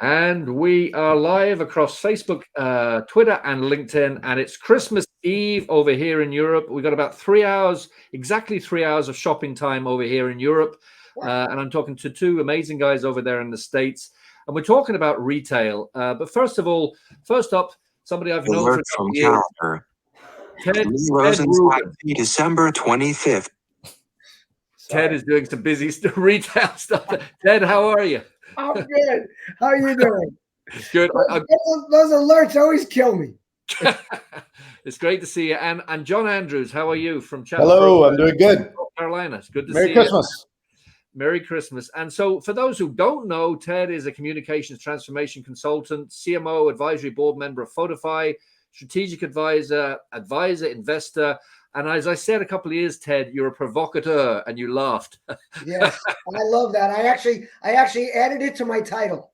And we are live across Facebook, Twitter, and LinkedIn. And it's Christmas Eve over here in Europe. We've got about 3 hours, exactly 3 hours of shopping time over here in Europe. And I'm talking to two amazing guys over there in the States. And we're talking about retail. But first up, somebody I've known for a couple of years. Ted Rubin. December 25th. Ted is doing some busy retail stuff. Ted, how are you? I'm good. How are you doing? Good. Those alerts always kill me. It's great to see you. And John Andrews, how are you from Hello, I'm doing good. North Carolina. It's good to Merry see Christmas. you. Merry Christmas. And so for those who don't know, Ted is a communications transformation consultant, CMO, advisory board member of Photify, strategic advisor, investor. And as I said a couple of years, Ted, you're a provocateur, and you laughed. Yes, I love that. I actually added it to my title.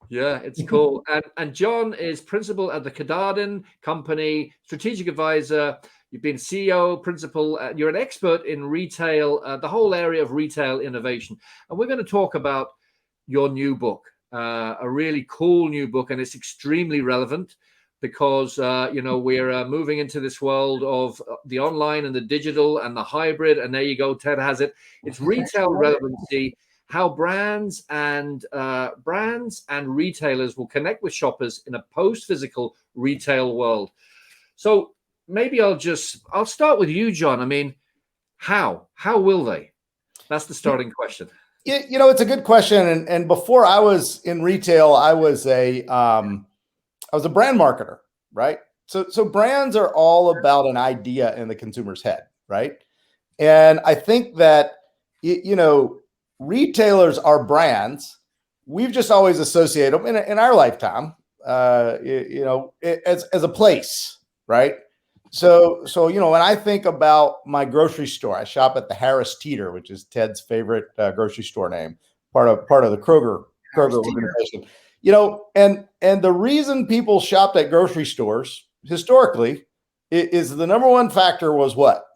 Yeah, it's cool. And John is principal at the Cadardin Company, strategic advisor. You've been CEO, principal. You're an expert in retail, the whole area of retail innovation. And we're going to talk about your new book, a really cool new book, and it's extremely relevant. Because, we're moving into this world of the online and the digital and the hybrid. And there you go, Ted has it. It's retail relevancy, how brands and retailers will connect with shoppers in a post-physical retail world. So maybe I'll start with you, John. I mean, how will they? That's the starting question. It's a good question. And before I was in retail, I was a brand marketer, right? So brands are all about an idea in the consumer's head, right? And I think that, retailers are brands. We've just always associated them in our lifetime, as a place, right? So when I think about my grocery store, I shop at the Harris Teeter, which is Ted's favorite grocery store name, part of the Kroger organization. And the reason people shopped at grocery stores historically is the number one factor was what?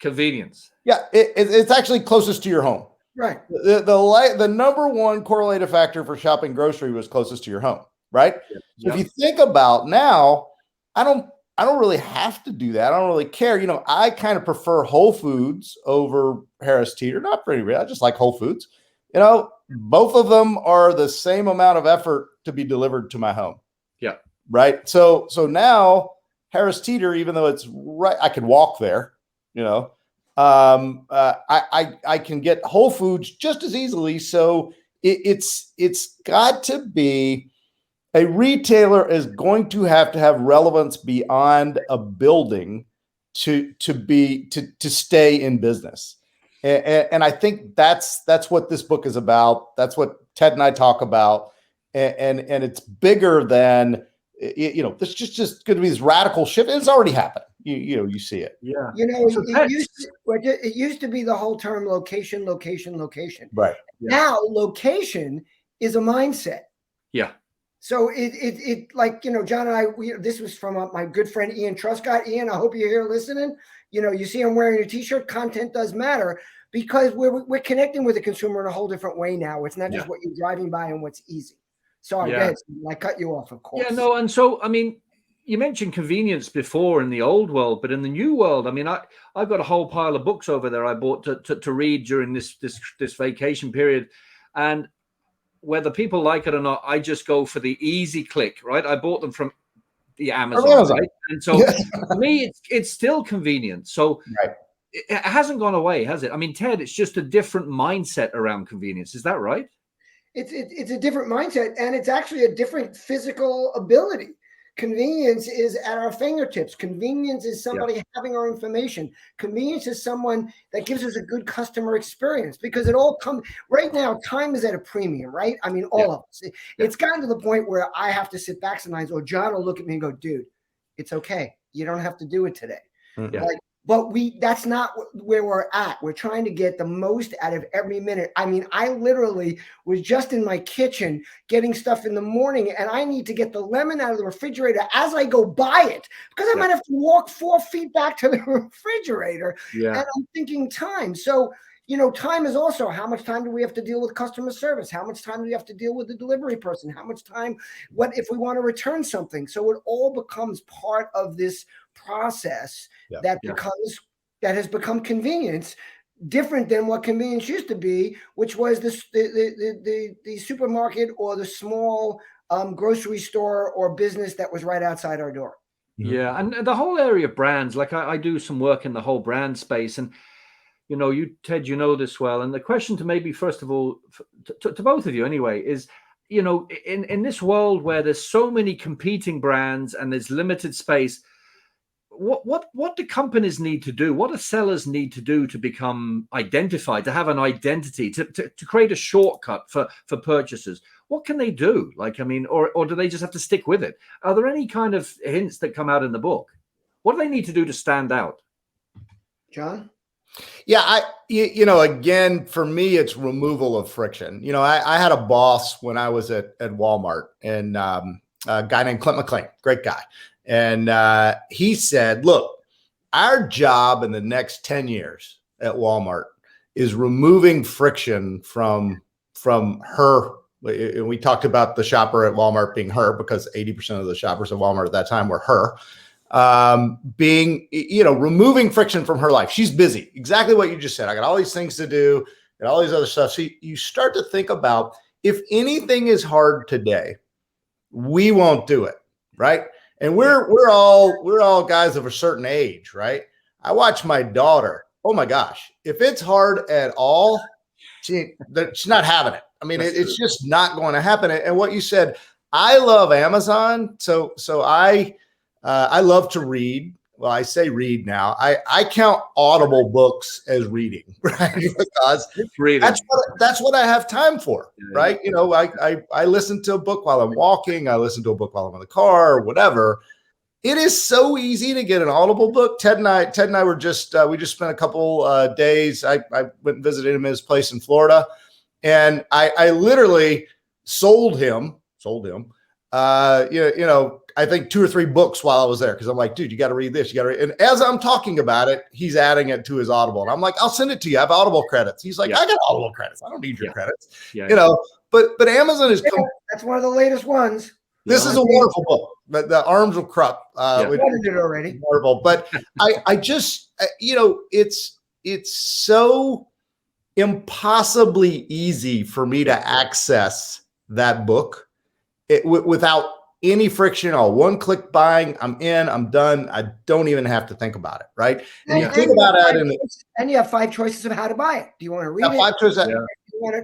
Convenience. Yeah, it's actually closest to your home. Right. The number one correlative factor for shopping grocery was closest to your home, right? Yeah. So if you think about now, I don't really have to do that. I don't really care. I kind of prefer Whole Foods over Harris Teeter. Not pretty real. I just like Whole Foods. Both of them are the same amount of effort to be delivered to my home. Yeah. Right. So now Harris Teeter, even though it's right, I could walk there, I can get Whole Foods just as easily. So it's got to be a retailer is going to have relevance beyond a building to stay in business. And I think that's what this book is about. That's what Ted and I talk about. And it's bigger than, there's just going to be this radical shift. It's already happened. You see it. Yeah. It used to be the whole term location. Right. Yeah. Now location is a mindset. Yeah. So it like, John and I, this was from my good friend, Ian Truscott. Ian, I hope you're here listening. You see I'm wearing a t-shirt. Content does matter because we're connecting with the consumer in a whole different way now. It's not just what you're driving by and what's easy. Sorry, go ahead. I cut you off, of course. Yeah, no. And so, I mean, you mentioned convenience before in the old world, but in the new world, I mean, I've got a whole pile of books over there I bought to read during this vacation period. And whether people like it or not, I just go for the easy click, right? I bought them from the Amazon, right? And so for me, it's still convenient. So it hasn't gone away, has it? I mean, Ted, it's just a different mindset around convenience. Is that right? It's a different mindset, and it's actually a different physical ability. Convenience is at our fingertips. Convenience is somebody having our information. Convenience is someone that gives us a good customer experience because it all comes right now. Time is at a premium, right? I mean, all of us. It's gotten to the point where I have to sit back sometimes, or John will look at me and go, dude, it's okay. You don't have to do it today. Yeah. But that's not where we're at. We're trying to get the most out of every minute. I mean, I literally was just in my kitchen getting stuff in the morning, and I need to get the lemon out of the refrigerator as I go buy it because I might have to walk 4 feet back to the refrigerator. Yeah. And I'm thinking time. So, time is also how much time do we have to deal with customer service? How much time do we have to deal with the delivery person? How much time, what if we want to return something? So it all becomes part of this process that has become convenience, different than what convenience used to be, which was the supermarket or the small grocery store or business that was right outside our door. Yeah, and the whole area of brands, like I do some work in the whole brand space, and you, Ted, this well. And the question to maybe first of all to both of you anyway is, in this world where there's so many competing brands and there's limited space, what do companies need to do? What do sellers need to do to become identified, to have an identity, to create a shortcut for purchasers? What can they do? Or do they just have to stick with it? Are there any kind of hints that come out in the book? What do they need to do to stand out? John? Yeah, again, for me, it's removal of friction. I had a boss when I was at Walmart, and a guy named Clint McLean, great guy. And he said, look, our job in the next 10 years at Walmart is removing friction from her. And we talked about the shopper at Walmart being her, because 80% of the shoppers at Walmart at that time were her. Removing friction from her life. She's busy. Exactly what you just said. I got all these things to do and all these other stuff. So you start to think about, if anything is hard today, we won't do it. Right. And we're all guys of a certain age, right? I watch my daughter. Oh my gosh. If it's hard at all, she's not having it. I mean, it's just not going to happen. And what you said, I love Amazon. So I love to read. Well, I say read now. I count Audible books as reading, right? Because that's what I have time for, right? I listen to a book while I'm walking. I listen to a book while I'm in the car or whatever. It is so easy to get an Audible book. Ted and I were just we just spent a couple days. I went and visited him at his place in Florida, and I literally sold him. I think 2 or 3 books while I was there, because I'm like, dude, you got to read this. You got to read. And as I'm talking about it, he's adding it to his Audible. And I'm like, I'll send it to you. I have Audible credits. He's like, I got Audible credits. I don't need your credits. But Amazon is. That's one of the latest ones. This is a wonderful book. The Arms of Krupp. We read it already. Wonderful. But I just, it's so impossibly easy for me to access that book without any friction. All one-click buying. I'm in. I'm done. I don't even have to think about it. Right? And you think about it, and you have 5 choices of how to buy it. Do you want to read it? 5 choices. Do you want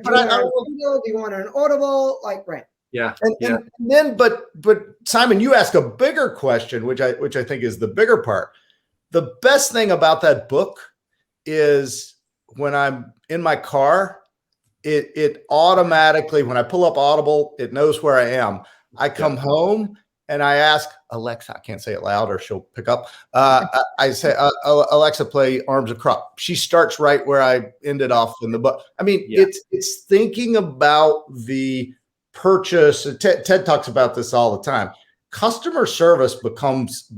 an Audible? Right? Yeah. And then, but Simon, you ask a bigger question, which I think is the bigger part. The best thing about that book is when I'm in my car, it automatically, when I pull up Audible, it knows where I am. I come home and I ask Alexa, I can't say it loud or she'll pick up. I say, Alexa, play Arms of Krupp. She starts right where I ended off in the book. I mean, it's thinking about the purchase. Ted talks about this all the time. Customer service becomes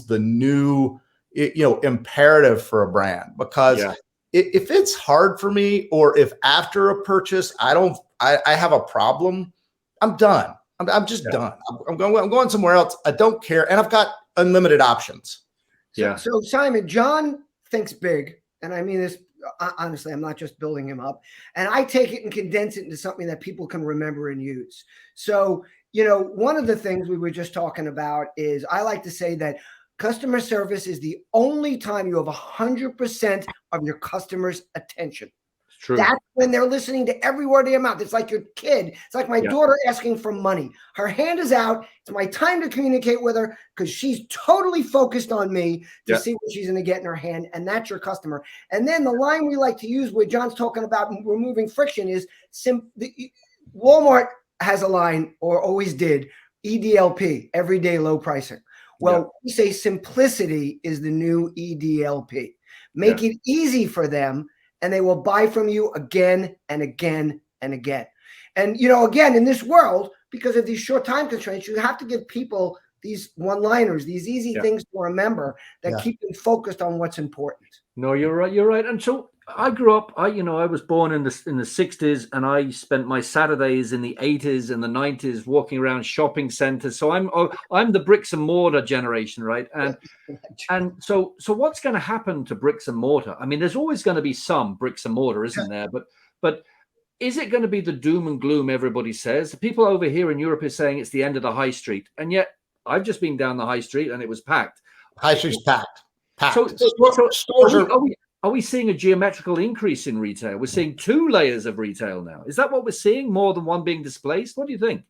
the new, imperative for a brand, because if it's hard for me, or if after a purchase I have a problem, I'm done. I'm just done. I'm going somewhere else. I don't care, and I've got unlimited options. So Simon, John thinks big, and I mean this honestly. I'm not just building him up, and I take it and condense it into something that people can remember and use. So one of the things we were just talking about is, I like to say that customer service is the only time you have 100% of your customer's attention. True. That's when they're listening to every word of your mouth. It's like your kid. It's like my daughter asking for money. Her hand is out. It's my time to communicate with her, because she's totally focused on me to see what she's going to get in her hand. And that's your customer. And then the line we like to use where John's talking about removing friction is Walmart has a line, or always did, EDLP, everyday low pricing. Well, we say simplicity is the new EDLP. Make it easy for them, and they will buy from you again and again and again. And, again, in this world, because of these short time constraints, you have to give people these one-liners, these easy things to remember that keep them focused on what's important. No, you're right. You're right. And so I grew up. I was born in the '60s, and I spent my Saturdays in the '80s and the '90s walking around shopping centers. So I'm the bricks and mortar generation, right? And so what's going to happen to bricks and mortar? I mean, there's always going to be some bricks and mortar, isn't there? But is it going to be the doom and gloom everybody says? The people over here in Europe are saying it's the end of the high street, and yet I've just been down the high street and it was packed. High street's packed. So Stores are we seeing a geometrical increase in retail? We're seeing 2 layers of retail now. Is that what we're seeing? More than one being displaced? What do you think?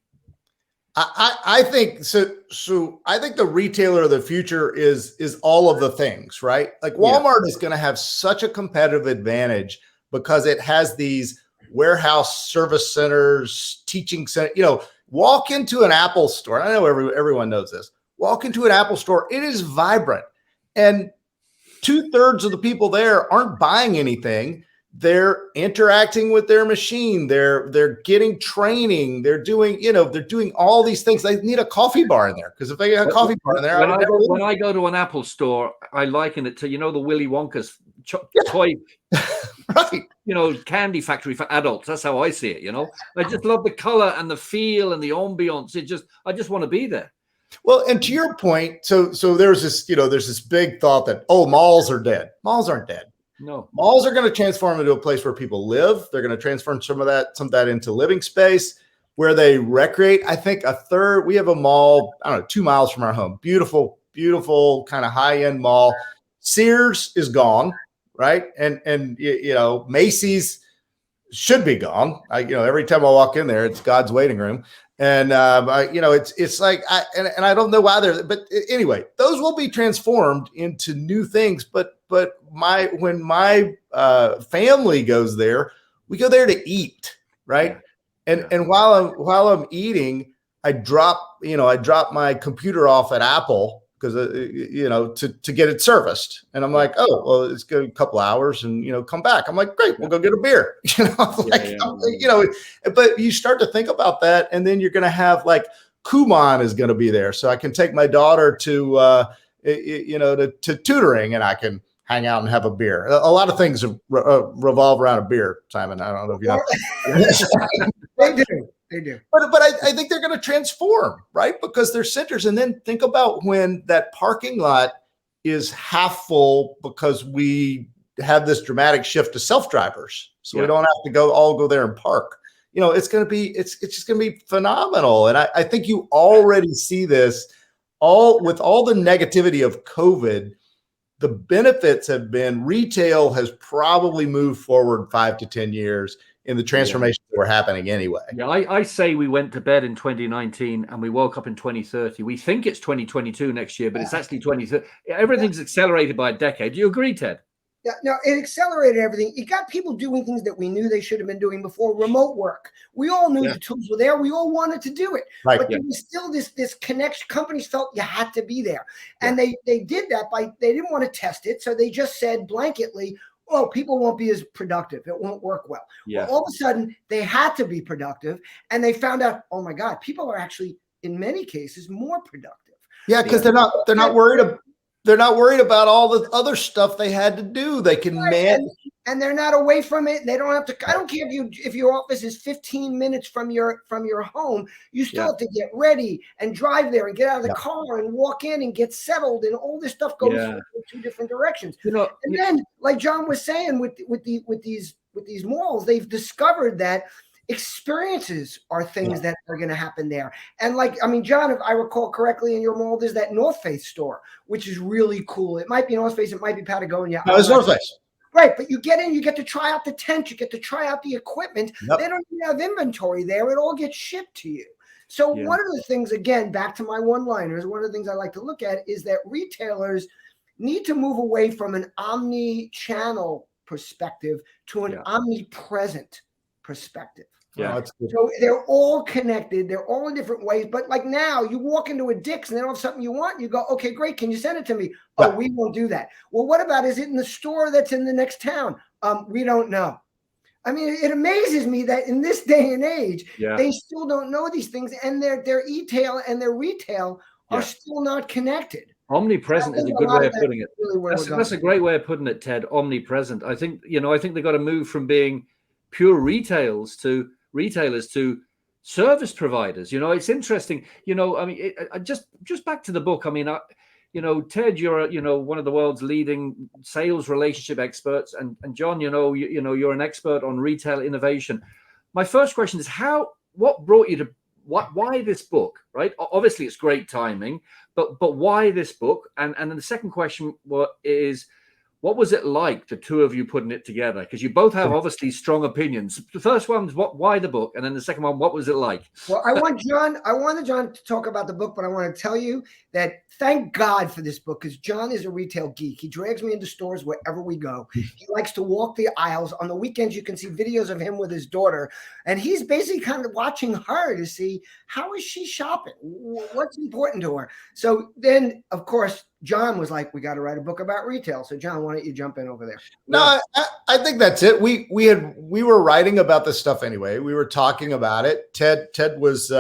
I think so. So I think the retailer of the future is all of the things, right? Like Walmart is going to have such a competitive advantage because it has these warehouse service centers, teaching center. Walk into an Apple store. I know everyone knows this. Walk into an Apple store. It is vibrant, and 2/3 of the people there aren't buying anything. They're interacting with their machine. They're getting training. They're doing all these things. They need a coffee bar in there because if they get a coffee bar in there, when I go to an Apple store, I liken it to the Willy Wonka's toy, right? Candy factory for adults. That's how I see it. I just love the color and the feel and the ambiance. I just want to be there. Well, and to your point, so there's this big thought that malls are dead. Malls aren't dead. No, malls are going to transform into a place where people live. They're going to transform some of that into living space where they recreate. I think we have a mall, I don't know, 2 miles from our home. Beautiful, beautiful kind of high-end mall. Sears is gone, right? And Macy's should be gone. Every time I walk in there, it's God's waiting room. And it's like I don't know why but anyway, those will be transformed into new things. But when my family goes there, we go there to eat, right? And while I'm eating, I drop my computer off at Apple because to get it serviced, and I'm like, oh well, it's good a couple hours, and come back. I'm like, great, we'll go get a beer. But you start to think about that, and then you're going to have like Kumon is going to be there, so I can take my daughter to to tutoring, and I can hang out and have a beer. A lot of things revolve around a beer, Simon. I don't know if you know. They do. But I think they're going to transform, right? Because they're centers. And then think about when that parking lot is half full because we have this dramatic shift to self-drivers. So we don't have to go there and park. It's just going to be phenomenal. And I think you already see this with all the negativity of COVID. The benefits have been retail has probably moved forward 5 to 10 years in the transformations that were happening anyway. Yeah, I say we went to bed in 2019 and we woke up in 2030. We think it's 2022 next year, but it's actually 2030. Everything's accelerated by a decade. Do you agree, Ted? Yeah, no, it accelerated everything. It got people doing things that we knew they should have been doing before. Remote work. We all knew the tools were there. We all wanted to do it. Right. But there was still this connection. Companies felt you had to be there. And they did that they didn't want to test it. So they just said blanketly, oh, people won't be as productive. It won't work well. Yeah. Well, all of a sudden, they had to be productive. And they found out, oh, my God, people are actually, in many cases, more productive. Yeah, because they're not worried about all the other stuff they had to do. They can manage. And they're not away from it. They don't have to. I don't care if your office is 15 minutes from your home. You still have to get ready and drive there and get out of the car and walk in and get settled, and all this stuff goes in 2 different directions. And then, like John was saying, with these malls, they've discovered that experiences are things that are going to happen there. And John, if I recall correctly, in your mall, there's that North Face store, which is really cool. It might be North Face, it might be Patagonia. No, it's North Face. Right, but you get in, you get to try out the tent, you get to try out the equipment. Yep. They don't even have inventory there. It all gets shipped to you. So one of the things, again, back to my one-liners, one of the things I like to look at is that retailers need to move away from an omni-channel perspective to an omnipresent perspective. Yeah. So they're all connected. They're all in different ways. But like now, you walk into a Dick's and they don't have something you want. You go, okay, great. Can you send it to me? Oh, we won't do that. Well, what about, is it in the store that's in the next town? We don't know. I mean, it amazes me that in this day and age, they still don't know these things, and their e-tail and their retail are still not connected. Omnipresent is a think a good lot way of of putting it. really where we're That's a going. great way of putting it, Ted. Omnipresent. I think they got to move from being pure retailers to service providers. It's interesting. I mean, just back to the book. I mean, Ted, you're one of the world's leading sales relationship experts, and John, you're an expert on retail innovation. My first question is what brought you to why this book, right? Obviously, it's great timing, but why this book? And then the second question is, what was it like, the two of you putting it together? Because you both have obviously strong opinions. The first one is why the book, and then the second one, what was it like? Well, I wanted John to talk about the book, but I want to tell you that thank God for this book, because John is a retail geek. He drags me into stores wherever we go. He likes to walk the aisles. On the weekends, you can see videos of him with his daughter, and he's basically kind of watching her to see how is she shopping, what's important to her. So then, of course, John was like, we got to write a book about retail. So John, why don't you jump in over there? No, I think that's it. We were writing about this stuff anyway. We were talking about it. Ted was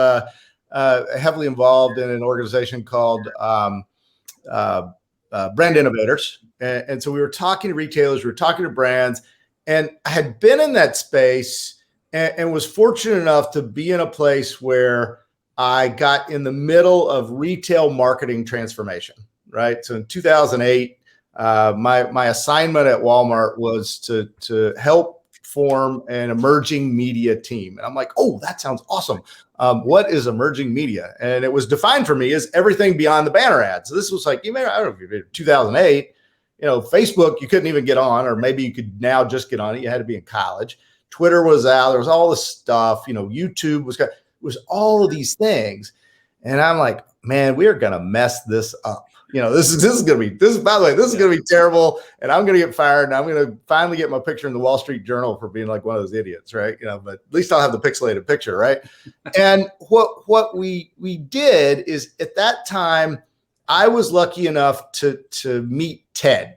heavily involved in an organization called Brand Innovators, and so we were talking to retailers, we were talking to brands, and I had been in that space and was fortunate enough to be in a place where I got in the middle of retail marketing transformation. Right. So in 2008, my assignment at Walmart was to help form an emerging media team. And I'm like, oh, that sounds awesome. What is emerging media? And it was defined for me as everything beyond the banner ads. So this was like, I don't know if you did 2008, Facebook, you couldn't even get on, or maybe you could now just get on it. You had to be in college. Twitter was out. There was all this stuff, YouTube was all of these things. And I'm like, man, we are going to mess this up. This is going to be, by the way, this is going to be terrible. And I'm going to get fired. And I'm going to finally get my picture in the Wall Street Journal for being like one of those idiots. But at least I'll have the pixelated picture. Right. And what we did is, at that time, I was lucky enough to meet Ted.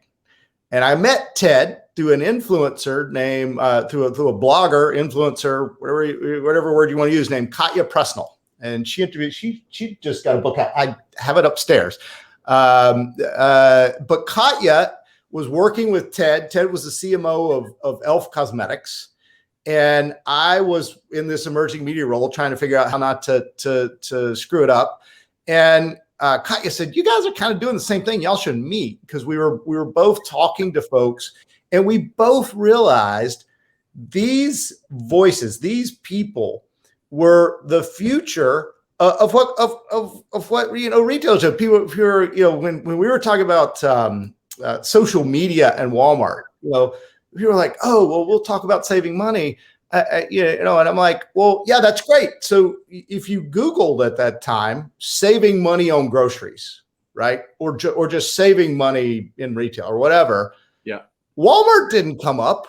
And I met Ted through an influencer named, through a blogger, influencer, whatever word you want to use, named Katya Presnell. And she interviewed, she just got a book out. I have it upstairs. But Katya was working with Ted. Ted was the CMO of Elf Cosmetics. And I was in this emerging media role trying to figure out how not to screw it up. And Katya said, you guys are kind of doing the same thing. Y'all should meet, because we were both talking to folks, and we both realized these voices, these people were the future of what retailers do. People, if you're, when we were talking about social media and Walmart, we were like, oh, well, we'll talk about saving money, and I'm like, well, yeah, that's great. So if you Googled at that time, saving money on groceries, right, or just saving money in retail or whatever, yeah, Walmart didn't come up.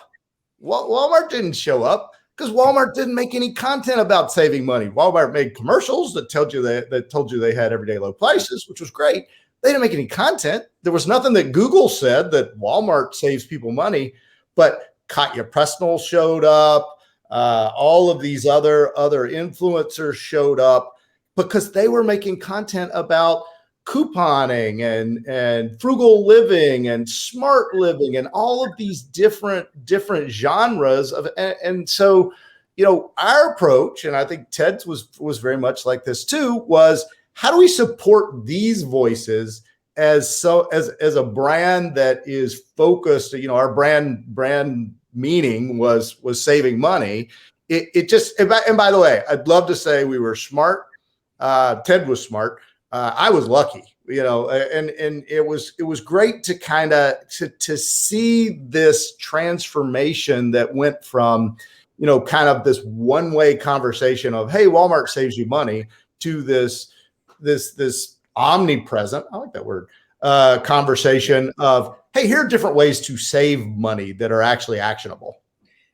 Walmart didn't show up, because Walmart didn't make any content about saving money. Walmart made commercials that told you they had everyday low prices, which was great. They didn't make any content. There was nothing that Google said that Walmart saves people money. But Katya Presnell showed up. All of these other influencers showed up, because they were making content about couponing and frugal living and smart living and all of these different genres of, and so, our approach, and I think Ted's was very much like this too, was how do we support these voices as a brand that is focused, our brand meaning was saving money. It just, and by the way, I'd love to say we were smart. Ted was smart. I was lucky, and it was great to kind of to see this transformation that went from, kind of this one-way conversation of, hey, Walmart saves you money, to this omnipresent, I like that word, conversation of, hey, here are different ways to save money that are actually actionable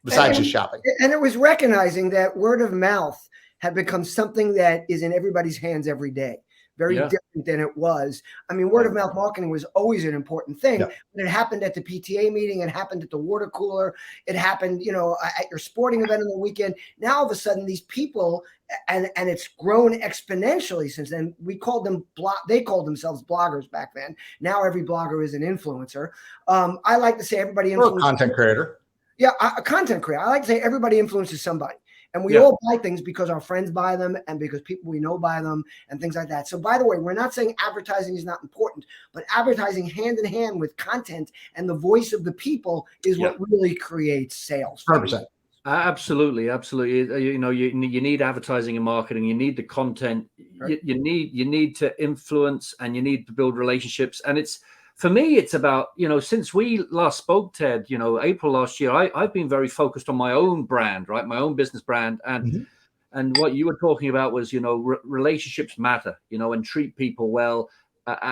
besides just shopping. And it was recognizing that word of mouth had become something that is in everybody's hands every day. very Yeah. different than it was. I mean, word of mouth marketing was always an important thing. Yeah. But it happened at the PTA meeting. It happened at the water cooler. It happened, at your sporting event on the weekend. Now, all of a sudden, these people, and it's grown exponentially since then. They called themselves bloggers back then. Now every blogger is an influencer. I like to say everybody influences. Content creator. Yeah, a content creator. I like to say everybody influences somebody. And we Yeah. all buy things because our friends buy them and because people we know buy them and things like that. So, by the way, we're not saying advertising is not important, but advertising hand in hand with content and the voice of the people is what really creates sales. 100%. Absolutely. You need advertising and marketing. You need the content. Right. You need to influence, and you need to build relationships. And for me, it's about, since we last spoke, Ted, April last year, I've been very focused on my own brand, right? My own business brand. And what you were talking about was, relationships matter, and treat people well,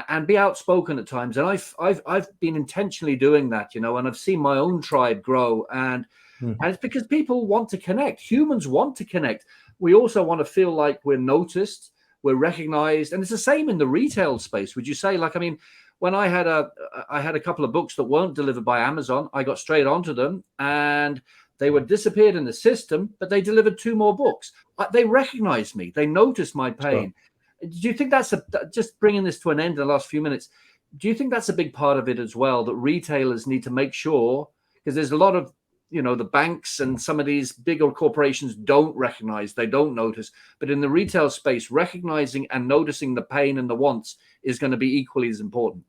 and be outspoken at times. And I've been intentionally doing that, and I've seen my own tribe grow. And it's because people want to connect. Humans want to connect. We also want to feel like we're noticed, we're recognized. And it's the same in the retail space. Would you say, when I had a couple of books that weren't delivered by Amazon, I got straight onto them and they were disappeared in the system, but they delivered 2 more books. They recognized me. They noticed my pain. Sure. Do you think that's just bringing this to an end in the last few minutes? Do you think that's a big part of it as well, that retailers need to make sure, because there's a lot of, the banks and some of these bigger corporations don't recognize, they don't notice, but in the retail space, recognizing and noticing the pain and the wants is going to be equally as important.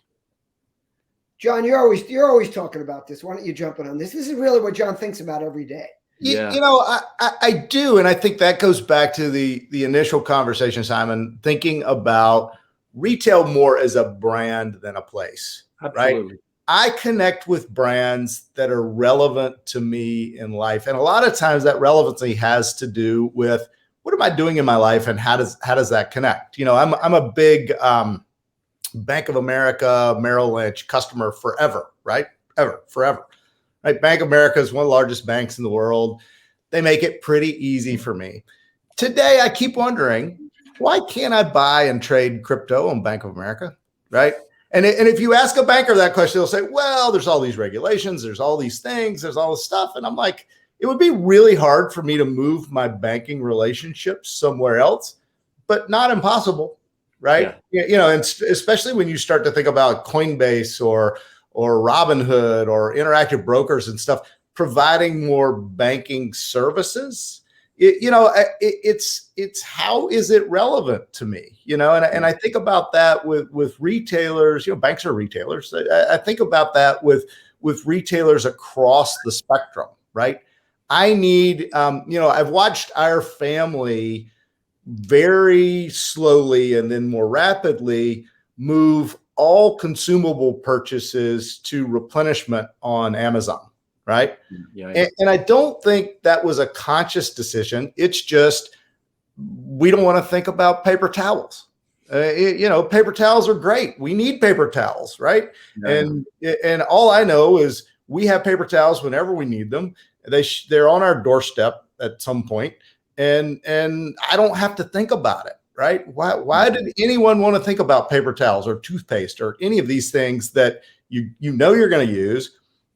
John, you're always talking about this. Why don't you jump in on this? This is really what John thinks about every day. Yeah. I do. And I think that goes back to the initial conversation, Simon, thinking about retail more as a brand than a place. Absolutely. Right? I connect with brands that are relevant to me in life. And a lot of times that relevancy has to do with, what am I doing in my life and how does that connect? I'm a big Bank of America, Merrill Lynch customer forever, right? Forever. Right? Bank of America is one of the largest banks in the world. They make it pretty easy for me. Today, I keep wondering, why can't I buy and trade crypto on Bank of America, right? And if you ask a banker that question, they'll say, well, there's all these regulations, there's all these things, there's all this stuff. And I'm like, it would be really hard for me to move my banking relationships somewhere else, but not impossible, right? Yeah. And especially when you start to think about Coinbase or Robinhood or Interactive Brokers and stuff, providing more banking services. It's how is it relevant to me, and I think about that with retailers. Banks are retailers. I think about that with retailers across the spectrum, right? I need, I've watched our family very slowly and then more rapidly move all consumable purchases to replenishment on Amazon. Right. Yeah. And I don't think that was a conscious decision. It's just, we don't want to think about paper towels. Paper towels are great. We need paper towels. Right. Yeah. And all I know is we have paper towels whenever we need them. They're on our doorstep at some point, and I don't have to think about it. Right. Why did anyone want to think about paper towels or toothpaste or any of these things that you're going to use?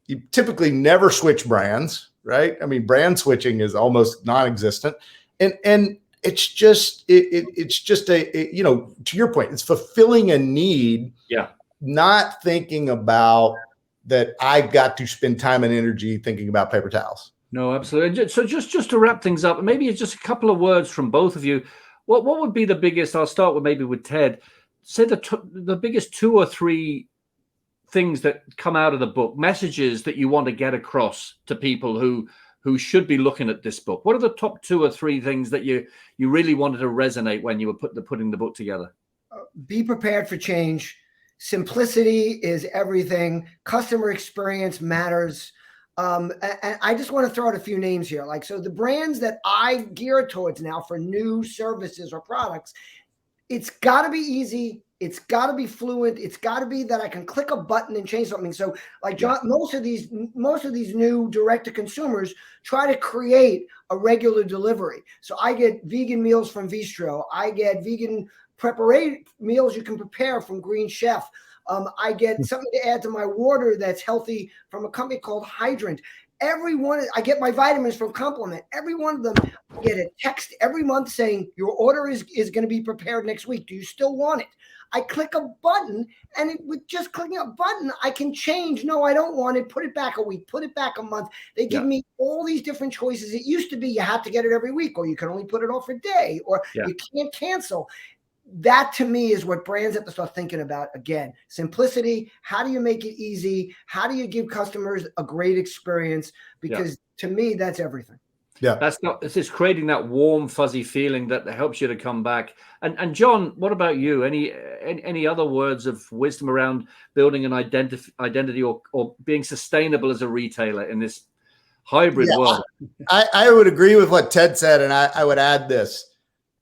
You typically never switch brands, right? I mean, brand switching is almost non-existent, and it's just a to your point, it's fulfilling a need. Yeah. Not thinking about that I've got to spend time and energy thinking about paper towels. No, absolutely. So just to wrap things up, maybe just a couple of words from both of you. What would be the biggest? I'll start with Ted. Say the biggest 2 or 3 things that come out of the book, messages that you want to get across to people who should be looking at this book. What are the top 2 or 3 things that you really wanted to resonate when you were putting the book together? Be prepared for change. Simplicity is everything. Customer experience matters. And I just want to throw out a few names here. So the brands that I gear towards now for new services or products, it's got to be easy It's got to be fluent. It's got to be that I can click a button and change something. So like John, most of these new direct to consumers try to create a regular delivery. So I get vegan meals from Vistro. I get vegan prepared meals you can prepare from Green Chef. I get something to add to my water that's healthy from a company called Hydrant. I get my vitamins from Complement. Every one of them, I get a text every month saying your order is going to be prepared next week. Do you still want it? I click a button, and with just clicking a button, I can change. No, I don't want it. Put it back a week. Put it back a month. They give me all these different choices. It used to be you had to get it every week, or you can only put it off a day, or you can't cancel. That to me is what brands have to start thinking about again. Simplicity. How do you make it easy? How do you give customers a great experience? Because to me, that's everything. Yeah, it's just creating that warm, fuzzy feeling that helps you to come back. And John, what about you? Any other words of wisdom around building an identity or being sustainable as a retailer in this hybrid world? I would agree with what Ted said, and I would add this.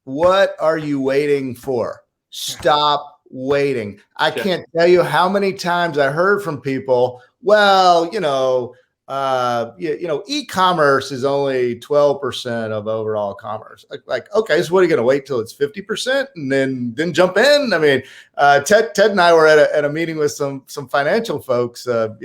What are you waiting for? Stop waiting. I can't tell you how many times I heard from people, well, e-commerce is only 12% of overall commerce. Like, okay, so what are you going to wait till it's 50% and then jump in? I mean, Ted and I were at a meeting with some financial folks a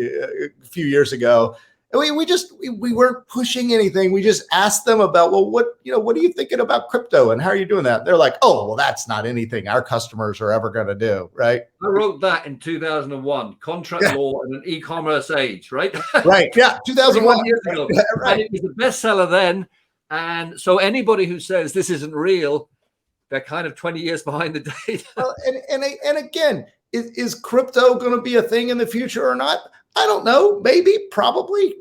few years ago. And we weren't pushing anything. We just asked them about, well, what are you thinking about crypto and how are you doing that? They're like, oh, well, that's not anything our customers are ever going to do, right? I wrote that in 2001, contract law in an e-commerce age, right? Right. Yeah, 2001 years ago. Yeah, right. And it was a bestseller then. And so anybody who says this isn't real, they're kind of 20 years behind the date. Well, and again, is crypto going to be a thing in the future or not? I don't know. Maybe, probably,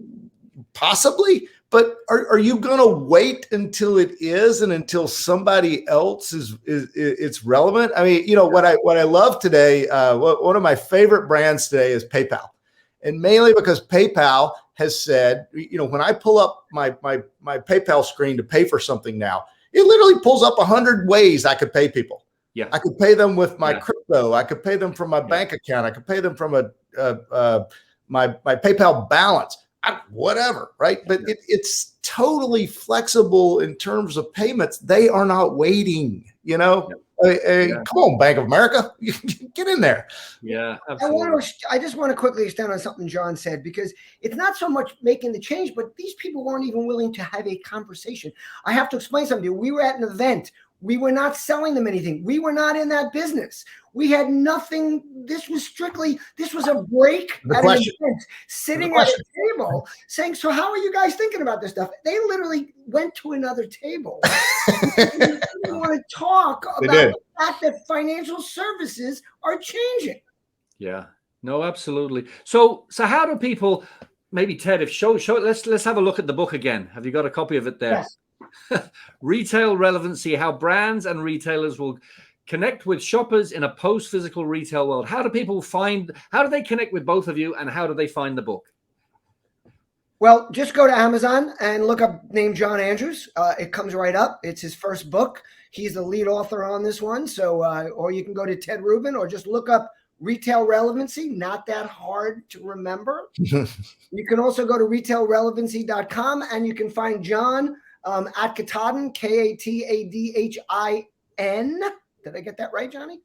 possibly. But are you going to wait until it is and until somebody else is it's relevant? I mean, what I love today. One of my favorite brands today is PayPal, and mainly because PayPal has said, when I pull up my PayPal screen to pay for something now, it literally pulls up 100 ways I could pay people. Yeah, I could pay them with my crypto. I could pay them from my bank account. I could pay them from my PayPal balance, whatever, right? But it's totally flexible in terms of payments. They are not waiting, Come on, Bank of America, get in there. Yeah, absolutely. I just want to quickly extend on something John said, because it's not so much making the change, but these people weren't even willing to have a conversation. I have to explain something to you. We were at an event. We were not selling them anything. We were not in that business. We had nothing. This was a break at an event, sitting at a table saying, so how are you guys thinking about this stuff? They literally went to another table. They didn't want to talk about the fact that financial services are changing. Yeah, no, absolutely. So how do people, maybe Ted, let's have a look at the book again. Have you got a copy of it there? Yes. Retail Relevancy, how brands and retailers will connect with shoppers in a post-physical retail world. How do they connect with both of you, and how do they find the book? Well, just go to Amazon and look up name John Andrews. It comes right up. It's his first book. He's the lead author on this one. So, or you can go to Ted Rubin, or just look up Retail Relevancy. Not that hard to remember. You can also go to retailrelevancy.com, and you can find John at Katahdin, Katadhin. Did I get that right, Johnny?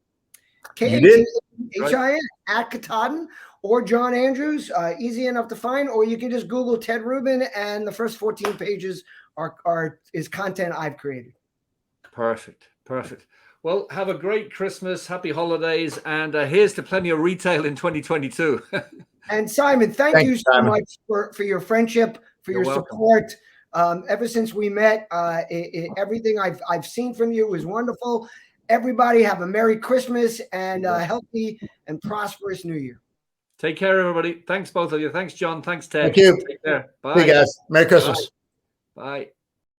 Katadhin at Katahdin, or John Andrews. Easy enough to find. Or you can just Google Ted Rubin, and the first 14 pages is content I've created. Perfect. Well, have a great Christmas, happy holidays, and here's to plenty of retail in 2022. And Simon, thank you so much for your friendship, for your support. Ever since we met, everything I've seen from you is wonderful. Everybody have a Merry Christmas and a healthy and prosperous New Year. Take care, everybody. Thanks, both of you. Thanks, John. Thanks, Ted. Thank you. Take care. Bye. Hey, guys. Merry Christmas. Bye.